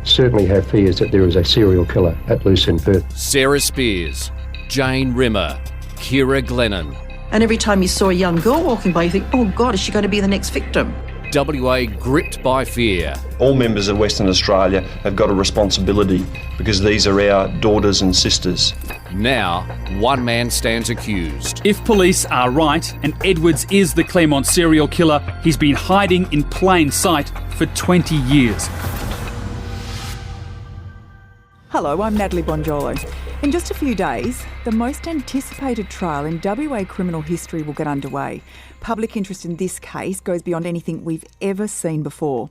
certainly have fears that there is a serial killer at loose in Perth. Sarah Spears, Jane Rimmer, Kira Glennon. And every time you saw a young girl walking by, you think, oh God, is she going to be the next victim? WA gripped by fear. All members of Western Australia have got a responsibility because these are our daughters and sisters. Now, one man stands accused. If police are right and Edwards is the Claremont serial killer, he's been hiding in plain sight for 20 years. Hello, I'm Natalie Bonjolo. In just a few days, the most anticipated trial in WA criminal history will get underway. Public interest in this case goes beyond anything we've ever seen before.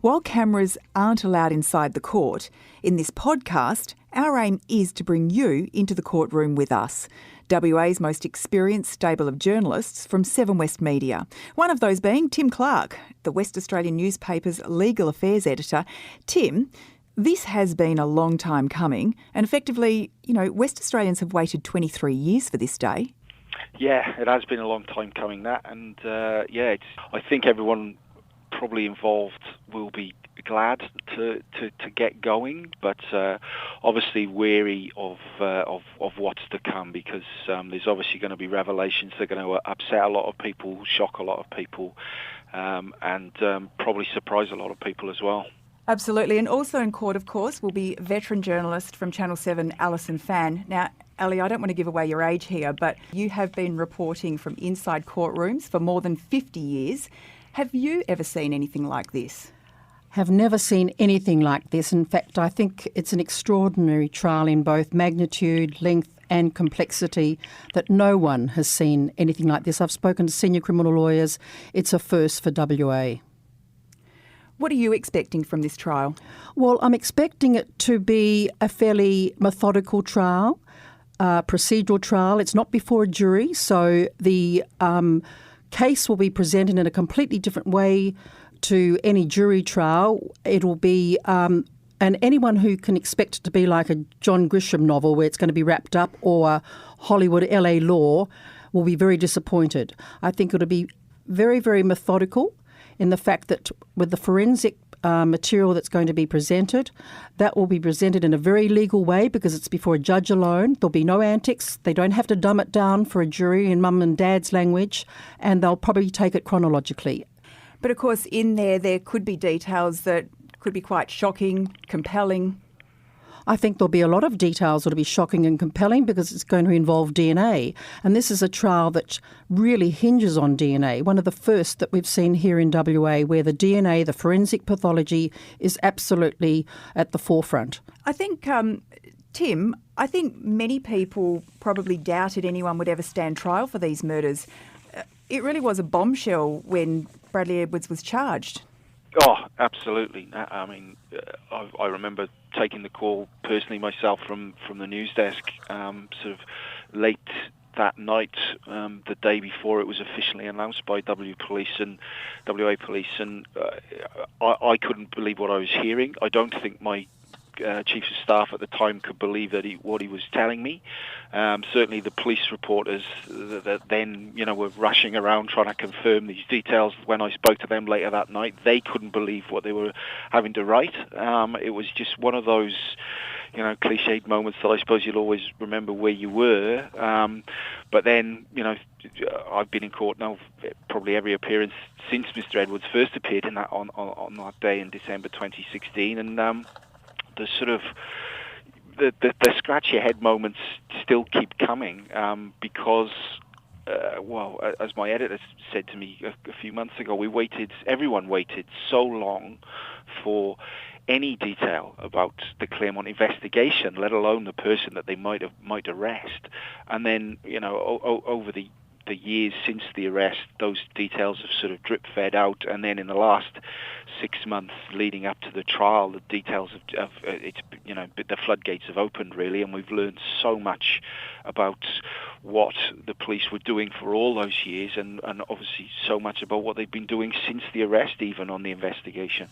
While cameras aren't allowed inside the court, in this podcast, our aim is to bring you into the courtroom with us. WA's most experienced stable of journalists from Seven West Media. One of those being Tim Clark, the West Australian newspaper's legal affairs editor. Tim, this has been a long time coming, and effectively, West Australians have waited 23 years for this day. Yeah, it has been a long time coming, that, and I think everyone probably involved will be glad to get going, but obviously wary of what's to come, because there's obviously going to be revelations that are going to upset a lot of people, shock a lot of people, and probably surprise a lot of people as well. Absolutely. And also in court, of course, will be veteran journalist from Channel 7, Alison Fan. Now, Ali, I don't want to give away your age here, but you have been reporting from inside courtrooms for more than 50 years. Have you ever seen anything like this? Have never seen anything like this. In fact, I think it's an extraordinary trial in both magnitude, length and complexity that no one has seen anything like this. I've spoken to senior criminal lawyers. It's a first for WA. What are you expecting from this trial? Well, I'm expecting it to be a fairly methodical trial, procedural trial. It's not before a jury, so the case will be presented in a completely different way to any jury trial. It'll be, and anyone who can expect it to be like a John Grisham novel where it's going to be wrapped up, or Hollywood LA Law, will be very disappointed. I think it'll be very, very methodical in the fact that with the forensic material that's going to be presented, that will be presented in a very legal way because it's before a judge alone. There'll be no antics. They don't have to dumb it down for a jury in mum and dad's language, and they'll probably take it chronologically. But of course, in there could be details that could be quite shocking, compelling. I think there'll be a lot of details that'll be shocking and compelling because it's going to involve DNA. And this is a trial that really hinges on DNA, one of the first that we've seen here in WA, where the DNA, the forensic pathology, is absolutely at the forefront. I think, Tim, many people probably doubted anyone would ever stand trial for these murders. It really was a bombshell when Bradley Edwards was charged. Oh, absolutely. I mean, I remember taking the call personally myself from the news desk sort of late that night, the day before it was officially announced by WA Police, and I couldn't believe what I was hearing. I don't think my chief of staff at the time could believe that what he was telling me. Certainly the police reporters that then were rushing around trying to confirm these details. When I spoke to them later that night, they couldn't believe what they were having to write. It was just one of those cliched moments that I suppose you'll always remember where you were. But then I've been in court now probably every appearance since Mr. Edwards first appeared in that on that day in December 2016, and the sort of the scratch your head moments still keep coming because as my editor said to me a few months ago, everyone waited so long for any detail about the Claremont investigation, let alone the person that they might arrest. And then over the years since the arrest, those details have sort of drip-fed out, and then in the last 6 months leading up to the trial, the details of the floodgates have opened really, and we've learned so much about what the police were doing for all those years, and obviously so much about what they've been doing since the arrest, even on the investigation.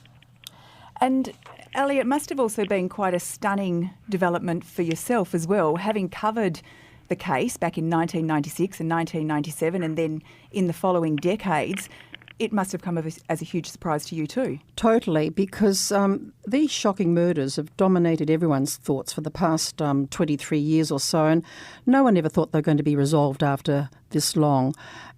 And Ali, it must have also been quite a stunning development for yourself as well, having covered the case back in 1996 and 1997 and then in the following decades. it must have come as a huge surprise to you too. Totally, because these shocking murders have dominated everyone's thoughts for the past 23 years or so, and no one ever thought they were going to be resolved after this long.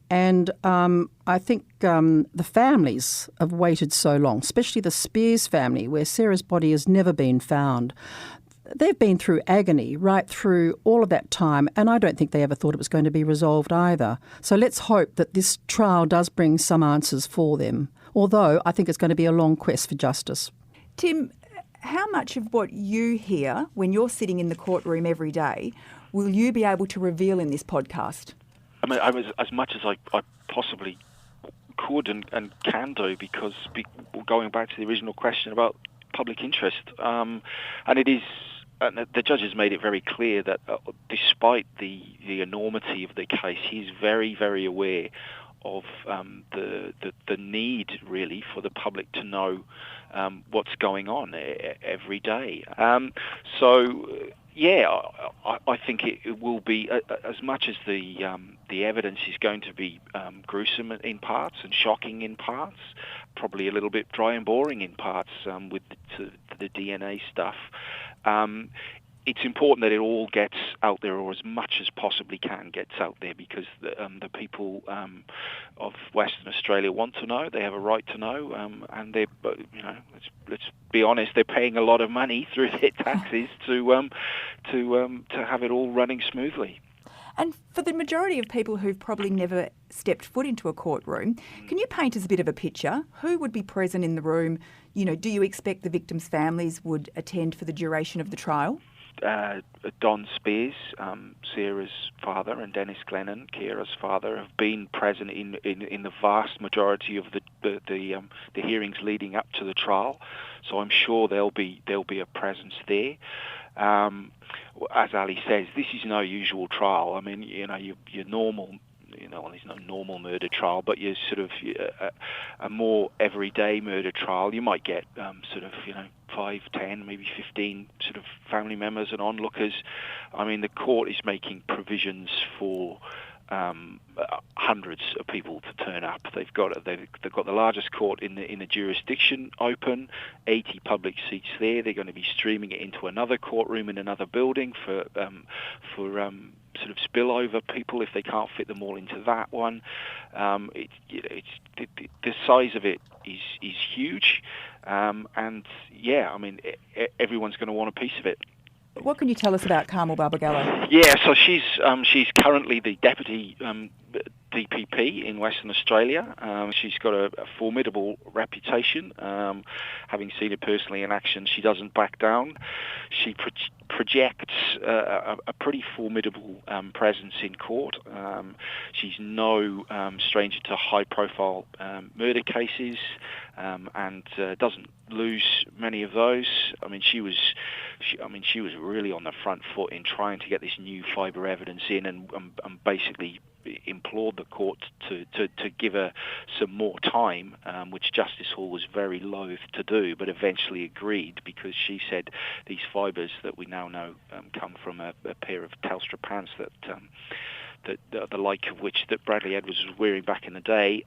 And I think the families have waited so long, especially the Spears family, where Sarah's body has never been found. They've been through agony right through all of that time, and I don't think they ever thought it was going to be resolved either. So let's hope that this trial does bring some answers for them, although I think it's going to be a long quest for justice. Tim, how much of what you hear when you're sitting in the courtroom every day will you be able to reveal in this podcast? I mean, I was as much as I possibly could and can do, because going back to the original question about public interest, and it is. And the judge has made it very clear that despite the enormity of the case, he's very, very aware of the need, really, for the public to know what's going on every day. I think it will be, as much as the evidence is going to be gruesome in parts and shocking in parts, probably a little bit dry and boring in parts with the DNA stuff. It's important that it all gets out there, or as much as possibly can gets out there, because the people of Western Australia want to know. They have a right to know, and they're, let's be honest, they're paying a lot of money through their taxes to have it all running smoothly. And for the majority of people who've probably never stepped foot into a courtroom, can you paint us a bit of a picture? Who would be present in the room? Do you expect the victims' families would attend for the duration of the trial? Don Spears, Sarah's father, and Dennis Glennon, Ciara's father, have been present in the vast majority of the hearings leading up to the trial. So I'm sure there'll be a presence there. As Ali says, this is no usual trial. I mean, your normal, there's no normal murder trial, but you're sort of a more everyday murder trial. You might get 5, 10, maybe 15 sort of family members and onlookers. I mean, the court is making provisions for hundreds of people to turn up. They've got the largest court in the jurisdiction open, 80 public seats there. They're going to be streaming it into another courtroom in another building for sort of spillover people if they can't fit them all into that one. The size of it is huge, and yeah, I mean everyone's going to want a piece of it. What can you tell us about Carmel Barbagallo? Yeah, so she's currently the deputy DPP in Western Australia. She's got a formidable reputation. Having seen her personally in action, she doesn't back down. She projects a pretty formidable presence in court. She's no stranger to high-profile murder cases, and doesn't lose many of those. I mean, she was really on the front foot in trying to get this new fibre evidence in, and basically implored the court to give her some more time, which Justice Hall was very loath to do, but eventually agreed, because she said these fibres that we now know come from a pair of Telstra pants that the like of which that Bradley Edwards was wearing back in the day.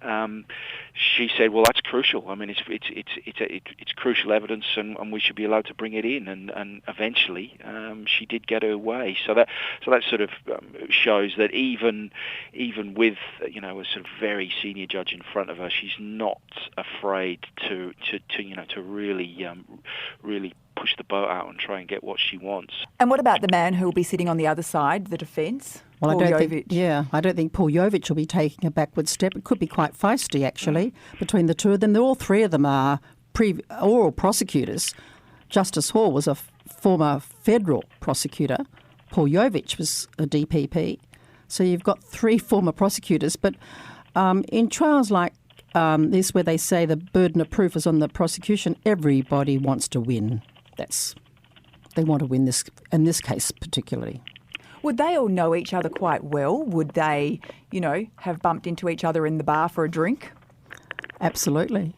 She said, well, that's crucial. I mean, it's crucial evidence, and we should be allowed to bring it in. And eventually, she did get her way. So that sort of shows that even with a sort of very senior judge in front of her, she's not afraid to really push the boat out and try and get what she wants. And what about the man who will be sitting on the other side, the defence? Well, I don't think Paul Jovich will be taking a backward step. It could be quite feisty, actually, between the two of them. All three of them are oral prosecutors. Justice Hall was a former federal prosecutor. Paul Jovich was a DPP. So you've got three former prosecutors. But in trials like this, where they say the burden of proof is on the prosecution, everybody wants to win. They want to win this, in this case particularly. Would they all know each other quite well? Would they, have bumped into each other in the bar for a drink? Absolutely.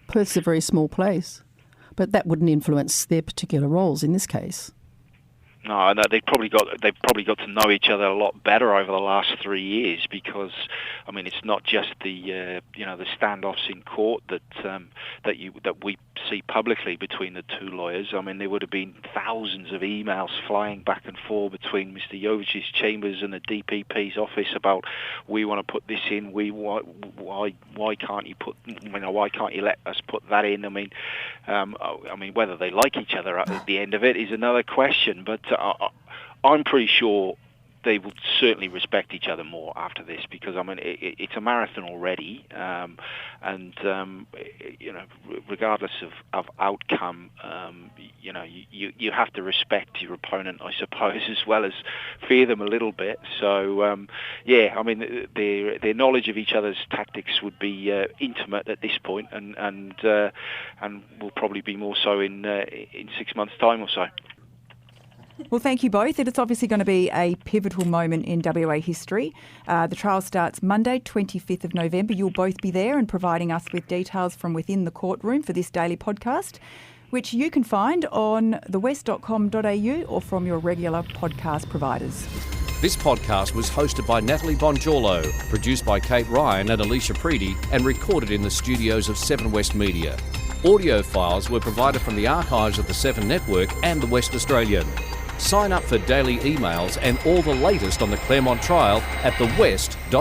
Perth's a very small place, but that wouldn't influence their particular roles in this case. No, they've probably got to know each other a lot better over the last 3 years, because I mean, it's not just the the standoffs in court that we see publicly between the two lawyers. I mean, there would have been thousands of emails flying back and forth between Mr. Jovich's chambers and the DPP's office about, we want to put this in, why can't you why can't you let us put that in? I mean, whether they like each other at the end of it is another question, but I'm pretty sure they will certainly respect each other more after this, because I mean it's a marathon already, and regardless of outcome, you have to respect your opponent, I suppose, as well as fear them a little bit. So I mean their knowledge of each other's tactics would be intimate at this point, and will probably be more so in 6 months' time or so. Well, thank you both. It's obviously going to be a pivotal moment in WA history. The trial starts Monday, 25th of November. You'll both be there and providing us with details from within the courtroom for this daily podcast, which you can find on thewest.com.au or from your regular podcast providers. This podcast was hosted by Natalie Bongiorlo, produced by Kate Ryan and Alicia Preedy, and recorded in the studios of 7 West Media. Audio files were provided from the archives of the 7 Network and the West Australian. Sign up for daily emails and all the latest on the Claremont trial at thewest.com.au.